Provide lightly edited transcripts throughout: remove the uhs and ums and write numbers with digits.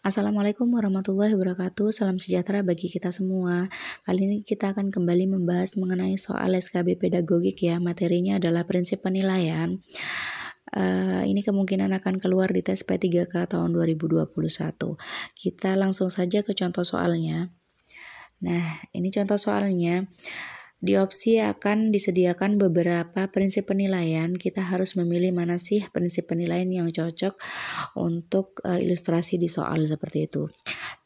Assalamualaikum warahmatullahi wabarakatuh. Salam sejahtera bagi kita semua. Kali ini kita akan kembali membahas mengenai soal SKB pedagogik ya. Materinya adalah prinsip penilaian. Ini kemungkinan akan keluar di tes P3K tahun 2021. Kita langsung saja ke contoh soalnya. Nah, ini contoh soalnya. Di opsi akan disediakan beberapa prinsip penilaian. Kita harus memilih mana sih prinsip penilaian yang cocok untuk ilustrasi di soal seperti itu.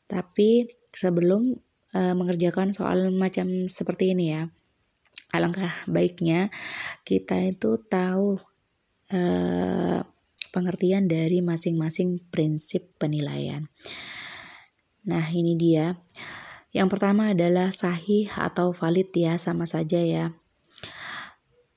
Tapi sebelum mengerjakan soal macam seperti ini ya, alangkah baiknya kita itu tahu pengertian dari masing-masing prinsip penilaian. Nah, ini dia. Yang pertama adalah sahih atau valid ya, sama saja ya.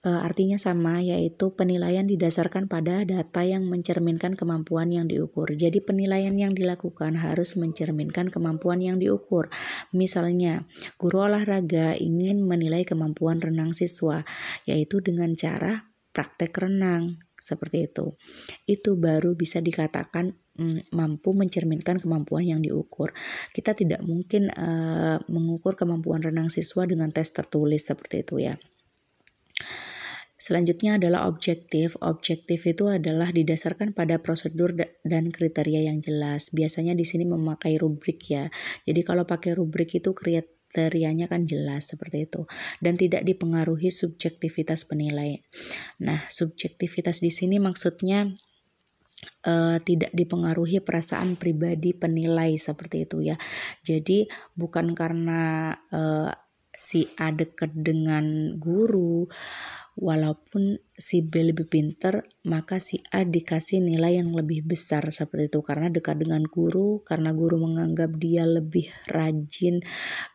Artinya sama, yaitu penilaian didasarkan pada data yang mencerminkan kemampuan yang diukur. Jadi penilaian yang dilakukan harus mencerminkan kemampuan yang diukur. Misalnya, guru olahraga ingin menilai kemampuan renang siswa, yaitu dengan cara praktek renang, seperti itu. Itu baru bisa dikatakan mampu mencerminkan kemampuan yang diukur. Kita tidak mungkin mengukur kemampuan renang siswa dengan tes tertulis seperti itu ya. Selanjutnya adalah objektif. Objektif itu adalah didasarkan pada prosedur dan kriteria yang jelas. Biasanya di sini memakai rubrik ya. Jadi kalau pakai rubrik itu kriterianya kan jelas seperti itu, dan tidak dipengaruhi subjektivitas penilai. Nah, subjektivitas di sini maksudnya tidak dipengaruhi perasaan pribadi penilai seperti itu ya. Jadi bukan karena si A dekat dengan guru, walaupun si B lebih pintar, maka si A dikasih nilai yang lebih besar seperti itu karena dekat dengan guru, karena guru menganggap dia lebih rajin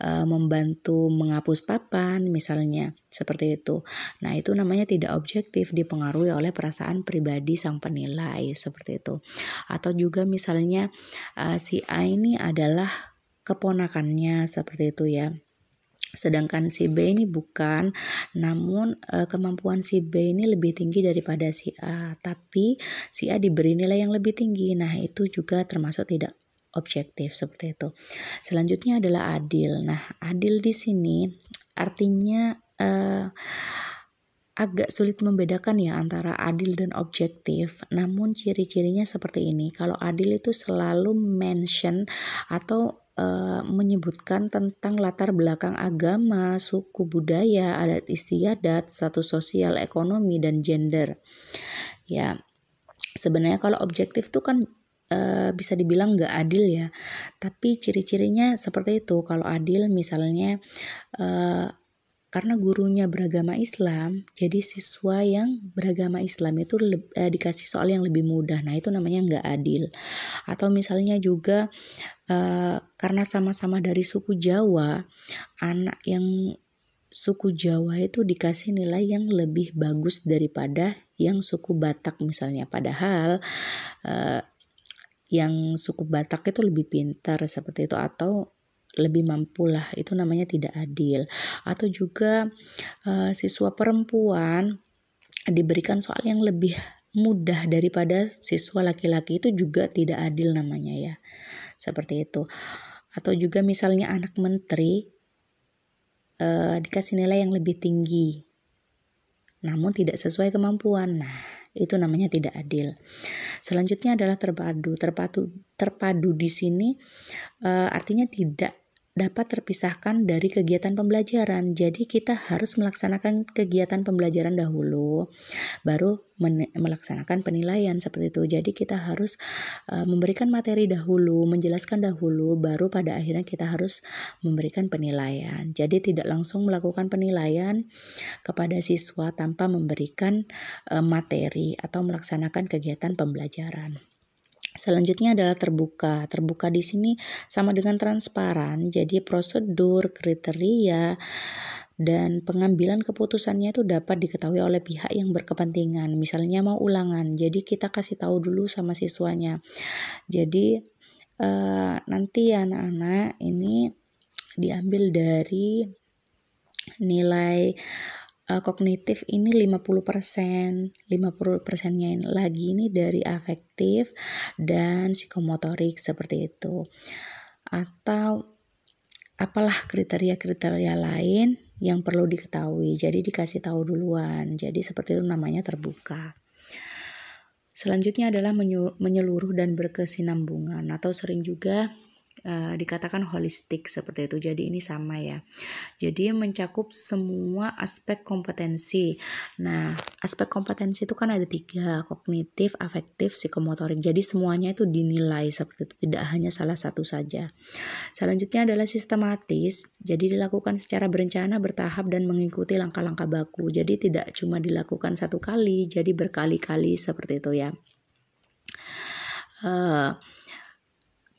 membantu menghapus papan misalnya, seperti itu. Nah, itu namanya tidak objektif, dipengaruhi oleh perasaan pribadi sang penilai seperti itu. Atau juga misalnya si A ini adalah keponakannya seperti itu ya. Sedangkan si B ini bukan, namun kemampuan si B ini lebih tinggi daripada si A, tapi si A diberi nilai yang lebih tinggi. Nah, itu juga termasuk tidak objektif seperti itu. Selanjutnya adalah adil. Nah, adil di sini artinya agak sulit membedakan ya antara adil dan objektif. Namun ciri-cirinya seperti ini. Kalau adil itu selalu mention atau menyebutkan tentang latar belakang agama, suku, budaya, adat istiadat, status sosial, ekonomi, dan gender. Ya, sebenarnya kalau objektif tuh kan bisa dibilang nggak adil ya. Tapi ciri-cirinya seperti itu. Kalau adil misalnya karena gurunya beragama Islam, jadi siswa yang beragama Islam itu dikasih soal yang lebih mudah. Nah, itu namanya nggak adil. Atau misalnya juga karena sama-sama dari suku Jawa, anak yang suku Jawa itu dikasih nilai yang lebih bagus daripada yang suku Batak misalnya. Padahal yang suku Batak itu lebih pintar seperti itu, atau lebih mampu lah, itu namanya tidak adil. Atau juga siswa perempuan diberikan soal yang lebih mudah daripada siswa laki-laki, itu juga tidak adil namanya ya, seperti itu. Atau juga misalnya anak menteri dikasih nilai yang lebih tinggi namun tidak sesuai kemampuan. Nah, itu namanya tidak adil. Selanjutnya adalah terpadu. Terpadu di sini artinya tidak dapat terpisahkan dari kegiatan pembelajaran. Jadi kita harus melaksanakan kegiatan pembelajaran dahulu, baru melaksanakan penilaian seperti itu. Jadi kita harus memberikan materi dahulu, menjelaskan dahulu, baru pada akhirnya kita harus memberikan penilaian. Jadi tidak langsung melakukan penilaian kepada siswa tanpa memberikan materi atau melaksanakan kegiatan pembelajaran. Selanjutnya adalah terbuka. Terbuka di sini sama dengan transparan. Jadi prosedur, kriteria, dan pengambilan keputusannya itu dapat diketahui oleh pihak yang berkepentingan. Misalnya mau ulangan, jadi kita kasih tahu dulu sama siswanya. Jadi nanti anak-anak ini diambil dari nilai kognitif ini 50%, 50%-nya lagi ini dari afektif dan psikomotorik seperti itu. Atau apalah kriteria-kriteria lain yang perlu diketahui. Jadi dikasih tahu duluan. Jadi seperti itu, namanya terbuka. Selanjutnya adalah menyeluruh dan berkesinambungan, atau sering juga dikatakan holistik seperti itu. Jadi ini sama ya. Jadi mencakup semua aspek kompetensi. Nah, aspek kompetensi itu kan ada 3, kognitif, afektif, psikomotorik. Jadi semuanya itu dinilai seperti itu, tidak hanya salah satu saja. Selanjutnya adalah sistematis. Jadi dilakukan secara berencana, bertahap, dan mengikuti langkah-langkah baku. Jadi tidak cuma dilakukan satu kali, jadi berkali-kali seperti itu ya.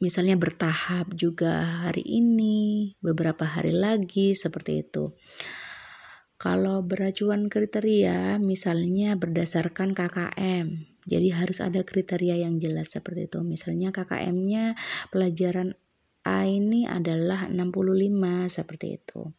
Misalnya bertahap juga, hari ini, beberapa hari lagi, seperti itu. Kalau beracuan kriteria, misalnya berdasarkan KKM, jadi harus ada kriteria yang jelas seperti itu. Misalnya KKM-nya pelajaran A ini adalah 65, seperti itu.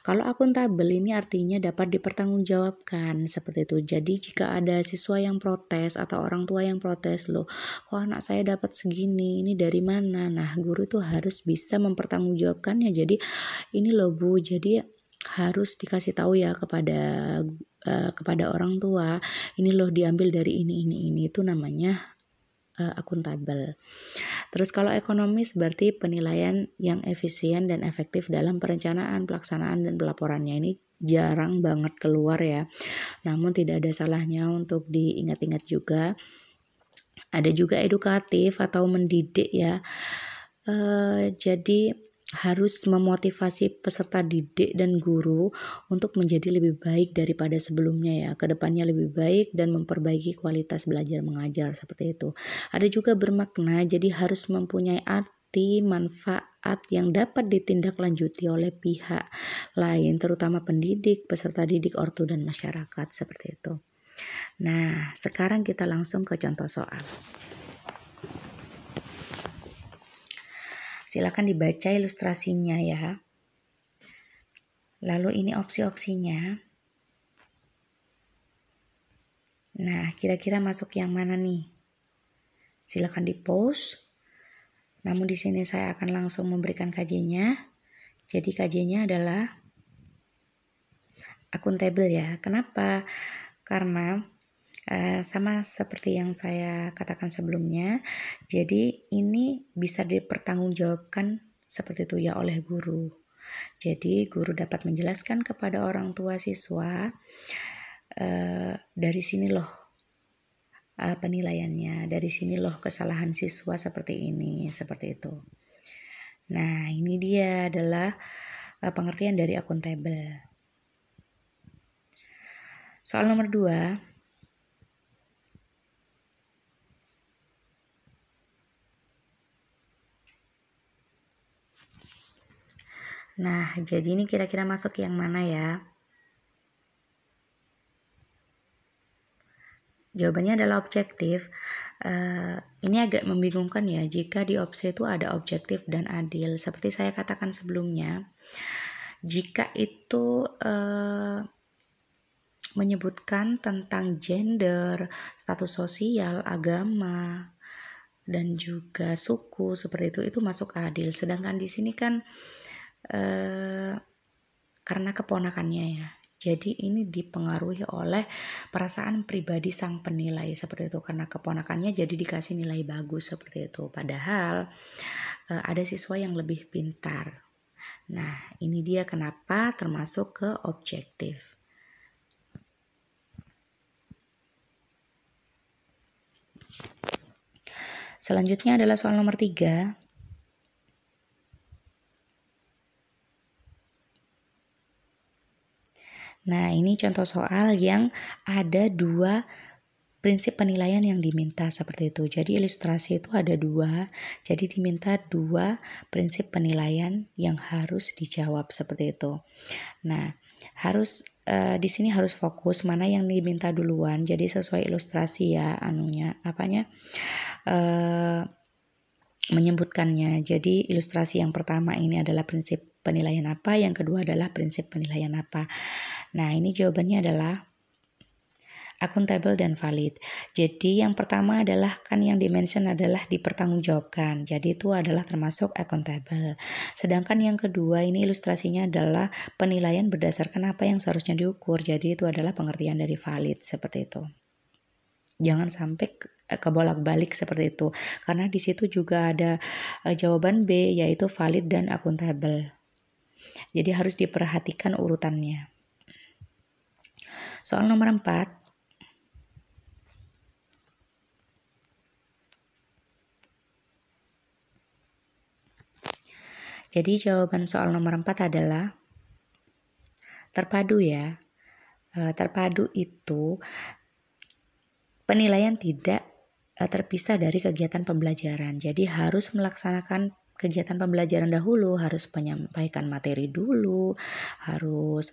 Kalau akuntabel ini artinya dapat dipertanggungjawabkan seperti itu. Jadi jika ada siswa yang protes atau orang tua yang protes, loh kok anak saya dapat segini, ini dari mana? Nah, guru itu harus bisa mempertanggungjawabkannya. Jadi ini loh Bu, jadi harus dikasih tahu ya kepada orang tua, ini loh diambil dari ini, itu namanya akuntabel. Terus kalau ekonomis berarti penilaian yang efisien dan efektif dalam perencanaan, pelaksanaan, dan pelaporannya. Ini jarang banget keluar ya. Namun tidak ada salahnya untuk diingat-ingat juga. Ada juga edukatif atau mendidik ya. Jadi harus memotivasi peserta didik dan guru untuk menjadi lebih baik daripada sebelumnya ya, kedepannya lebih baik dan memperbaiki kualitas belajar mengajar seperti itu. Ada juga bermakna, jadi harus mempunyai arti manfaat yang dapat ditindaklanjuti oleh pihak lain, terutama pendidik, peserta didik, ortu, dan masyarakat seperti itu. Nah, sekarang kita langsung ke contoh soal. Silakan dibaca ilustrasinya ya. Lalu ini opsi-opsinya. Nah, kira-kira masuk yang mana nih? Silakan di-pause. Namun di sini saya akan langsung memberikan KJ-nya. Jadi KJ-nya adalah akuntabel ya. Kenapa? Karena sama seperti yang saya katakan sebelumnya, jadi ini bisa dipertanggungjawabkan seperti itu ya oleh guru. Jadi guru dapat menjelaskan kepada orang tua siswa, dari sini loh penilaiannya, dari sini loh kesalahan siswa seperti ini, seperti itu. Nah, ini dia adalah pengertian dari akuntabel. Soal nomor 2. Nah, jadi ini kira-kira masuk yang mana ya? Jawabannya adalah objektif. Ini agak membingungkan ya, jika di opsi itu ada objektif dan adil. Seperti saya katakan sebelumnya, jika itu menyebutkan tentang gender, status sosial, agama, dan juga suku, seperti itu masuk adil. Sedangkan di sini kan karena keponakannya ya, jadi ini dipengaruhi oleh perasaan pribadi sang penilai seperti itu, karena keponakannya jadi dikasih nilai bagus seperti itu, padahal ada siswa yang lebih pintar. Nah, ini dia kenapa termasuk ke objektif. Selanjutnya adalah soal nomor 3. Nah, ini contoh soal yang ada 2 prinsip penilaian yang diminta seperti itu. Jadi ilustrasi itu ada 2, jadi diminta 2 prinsip penilaian yang harus dijawab seperti itu. Nah, harus di sini harus fokus mana yang diminta duluan. Jadi sesuai ilustrasi ya menyebutkannya. Jadi ilustrasi yang pertama ini adalah prinsip penilaian apa, yang kedua adalah prinsip penilaian apa. Nah, ini jawabannya adalah akuntabel dan valid. Jadi yang pertama adalah kan yang dimention adalah dipertanggungjawabkan. Jadi itu adalah termasuk akuntabel. Sedangkan yang kedua ini ilustrasinya adalah penilaian berdasarkan apa yang seharusnya diukur. Jadi itu adalah pengertian dari valid seperti itu. Jangan sampai kebolak-balik seperti itu. Karena di situ juga ada jawaban B yaitu valid dan akuntabel. Jadi harus diperhatikan urutannya. Soal nomor 4. Jadi jawaban soal nomor 4 adalah terpadu ya. Terpadu itu penilaian tidak terpisah dari kegiatan pembelajaran. Jadi harus melaksanakan kegiatan pembelajaran dahulu, harus menyampaikan materi dulu, harus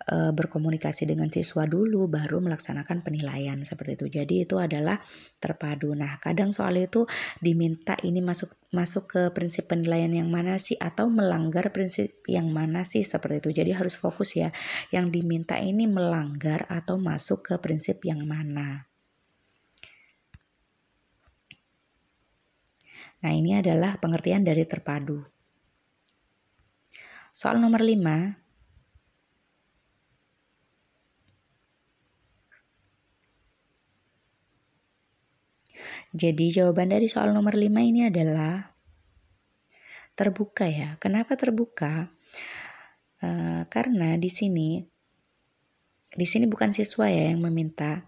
berkomunikasi dengan siswa dulu, baru melaksanakan penilaian seperti itu. Jadi itu adalah terpadu. Nah, kadang soal itu diminta ini masuk ke prinsip penilaian yang mana sih, atau melanggar prinsip yang mana sih seperti itu. Jadi harus fokus ya, yang diminta ini melanggar atau masuk ke prinsip yang mana. Nah, ini adalah pengertian dari terpadu. Soal nomor 5. Jadi jawaban dari soal nomor 5 ini adalah terbuka ya. Kenapa terbuka? Karena di sini bukan siswa ya yang meminta.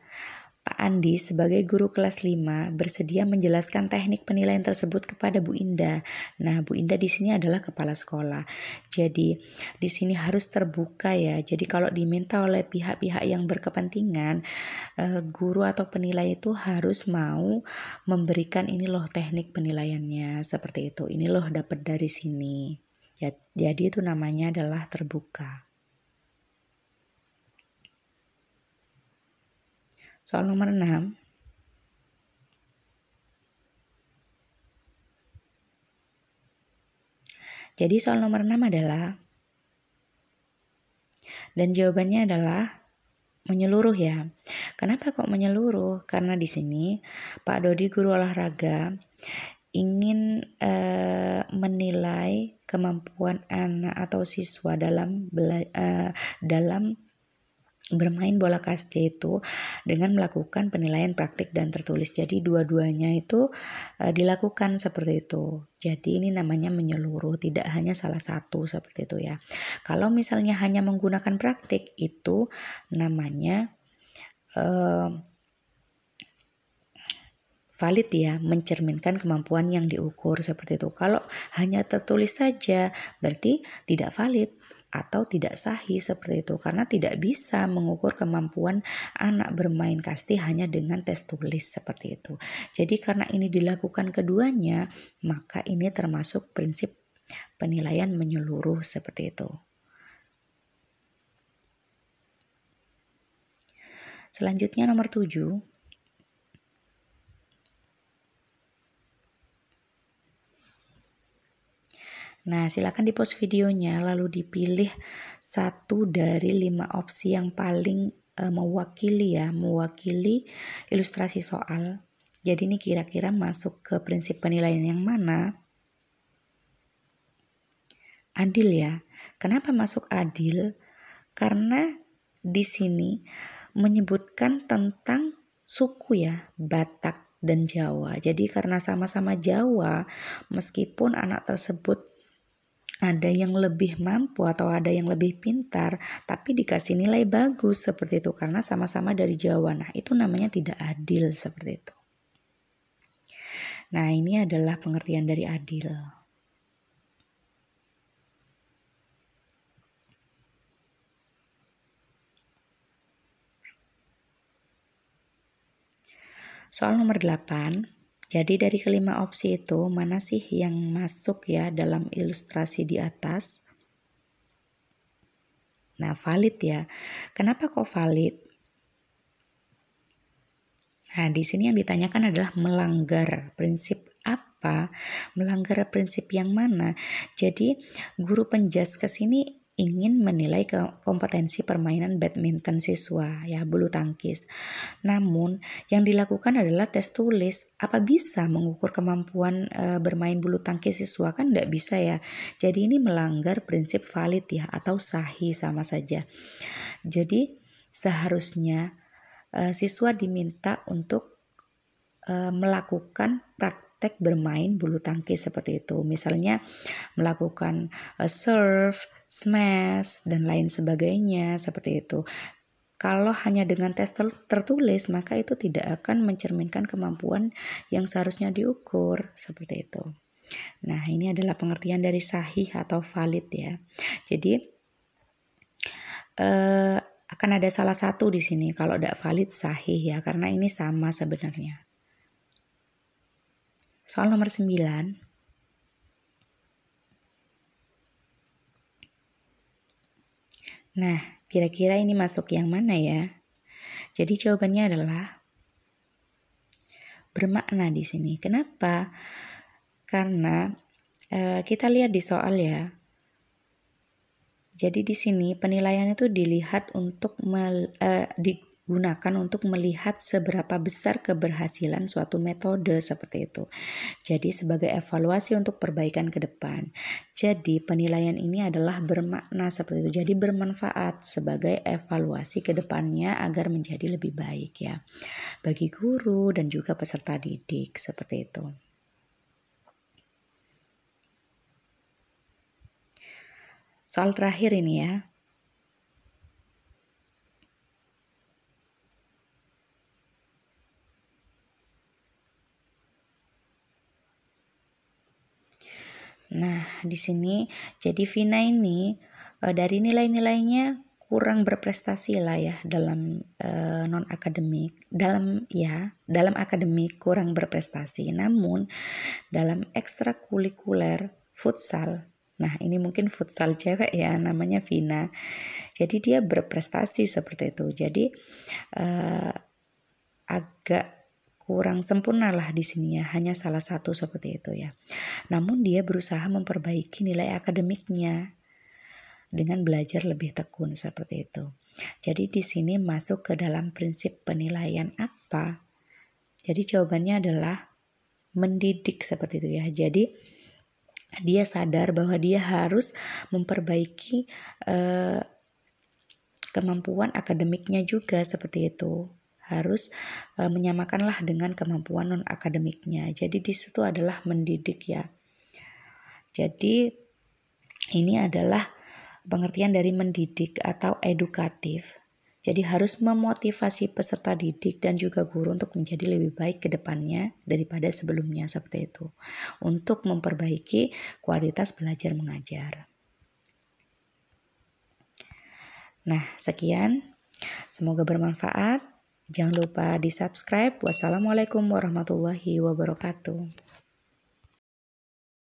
Pak Andi sebagai guru kelas 5 bersedia menjelaskan teknik penilaian tersebut kepada Bu Indah. Nah, Bu Indah di sini adalah kepala sekolah. Jadi, di sini harus terbuka ya. Jadi kalau diminta oleh pihak-pihak yang berkepentingan, guru atau penilai itu harus mau memberikan ini loh teknik penilaiannya seperti itu. Ini loh dapat dari sini. Jadi itu namanya adalah terbuka. Soal nomor 6. Jadi soal nomor 6 adalah, dan jawabannya adalah menyeluruh ya. Kenapa kok menyeluruh? Karena di sini Pak Dodi guru olahraga ingin menilai kemampuan anak atau siswa dalam bermain bola kasti itu dengan melakukan penilaian praktik dan tertulis. Jadi dua-duanya itu dilakukan seperti itu. Jadi ini namanya menyeluruh, tidak hanya salah satu seperti itu ya. Kalau misalnya hanya menggunakan praktik itu namanya valid ya, mencerminkan kemampuan yang diukur seperti itu. Kalau hanya tertulis saja berarti tidak valid atau tidak sahih seperti itu, karena tidak bisa mengukur kemampuan anak bermain kasti hanya dengan tes tulis seperti itu. Jadi karena ini dilakukan keduanya, maka ini termasuk prinsip penilaian menyeluruh seperti itu. Selanjutnya nomor 7. Nah, silakan di pause videonya lalu dipilih satu dari 5 opsi yang paling mewakili ilustrasi soal. Jadi ini kira-kira masuk ke prinsip penilaian yang mana? Adil ya. Kenapa masuk adil? Karena di sini menyebutkan tentang suku ya, Batak dan Jawa. Jadi karena sama-sama Jawa, meskipun anak tersebut ada yang lebih mampu atau ada yang lebih pintar, tapi dikasih nilai bagus seperti itu karena sama-sama dari Jawa. Nah, itu namanya tidak adil seperti itu. Nah, ini adalah pengertian dari adil. Soal nomor 8. Jadi dari kelima opsi itu mana sih yang masuk ya dalam ilustrasi di atas? Nah, valid ya. Kenapa kok valid? Nah, di sini yang ditanyakan adalah melanggar prinsip apa apa? Melanggar prinsip yang mana? Jadi guru penjaskes ini ingin menilai kompetensi permainan badminton siswa ya, bulu tangkis. Namun yang dilakukan adalah tes tulis. Apa bisa mengukur kemampuan bermain bulu tangkis siswa? Kan tidak bisa ya. Jadi ini melanggar prinsip valid ya, atau sahih sama saja. Jadi seharusnya siswa diminta untuk melakukan praktek bermain bulu tangkis seperti itu. Misalnya melakukan serve, smash, dan lain sebagainya seperti itu. Kalau hanya dengan tes tertulis, maka itu tidak akan mencerminkan kemampuan yang seharusnya diukur seperti itu. Nah, ini adalah pengertian dari sahih atau valid ya. Jadi akan ada salah satu di sini kalau tidak valid sahih ya, karena ini sama sebenarnya. Soal nomor 9. Nah, kira-kira ini masuk yang mana ya? Jadi jawabannya adalah bermakna di sini. Kenapa? Karena kita lihat di soal ya. Jadi di sini penilaian itu dilihat untuk digunakan untuk melihat seberapa besar keberhasilan suatu metode seperti itu. Jadi sebagai evaluasi untuk perbaikan ke depan. Jadi penilaian ini adalah bermakna seperti itu. Jadi bermanfaat sebagai evaluasi ke depannya agar menjadi lebih baik ya. Bagi guru dan juga peserta didik seperti itu. Soal terakhir ini ya. Nah, di sini jadi Vina ini dari nilai-nilainya kurang berprestasi lah ya dalam non akademik, dalam akademik kurang berprestasi. Namun dalam ekstrakurikuler futsal, nah ini mungkin futsal cewek ya, namanya Vina. Jadi dia berprestasi seperti itu. Jadi agak kurang sempurna lah di sini ya, hanya salah satu seperti itu ya. Namun dia berusaha memperbaiki nilai akademiknya dengan belajar lebih tekun seperti itu. Jadi di sini masuk ke dalam prinsip penilaian apa? Jadi jawabannya adalah mendidik seperti itu ya. Jadi dia sadar bahwa dia harus memperbaiki kemampuan akademiknya juga seperti itu. Harus menyamakanlah dengan kemampuan non akademiknya. Jadi di situ adalah mendidik ya. Jadi ini adalah pengertian dari mendidik atau edukatif. Jadi harus memotivasi peserta didik dan juga guru untuk menjadi lebih baik ke depannya daripada sebelumnya seperti itu. Untuk memperbaiki kualitas belajar mengajar. Nah, sekian. Semoga bermanfaat. Jangan lupa di-subscribe. Wassalamualaikum warahmatullahi wabarakatuh.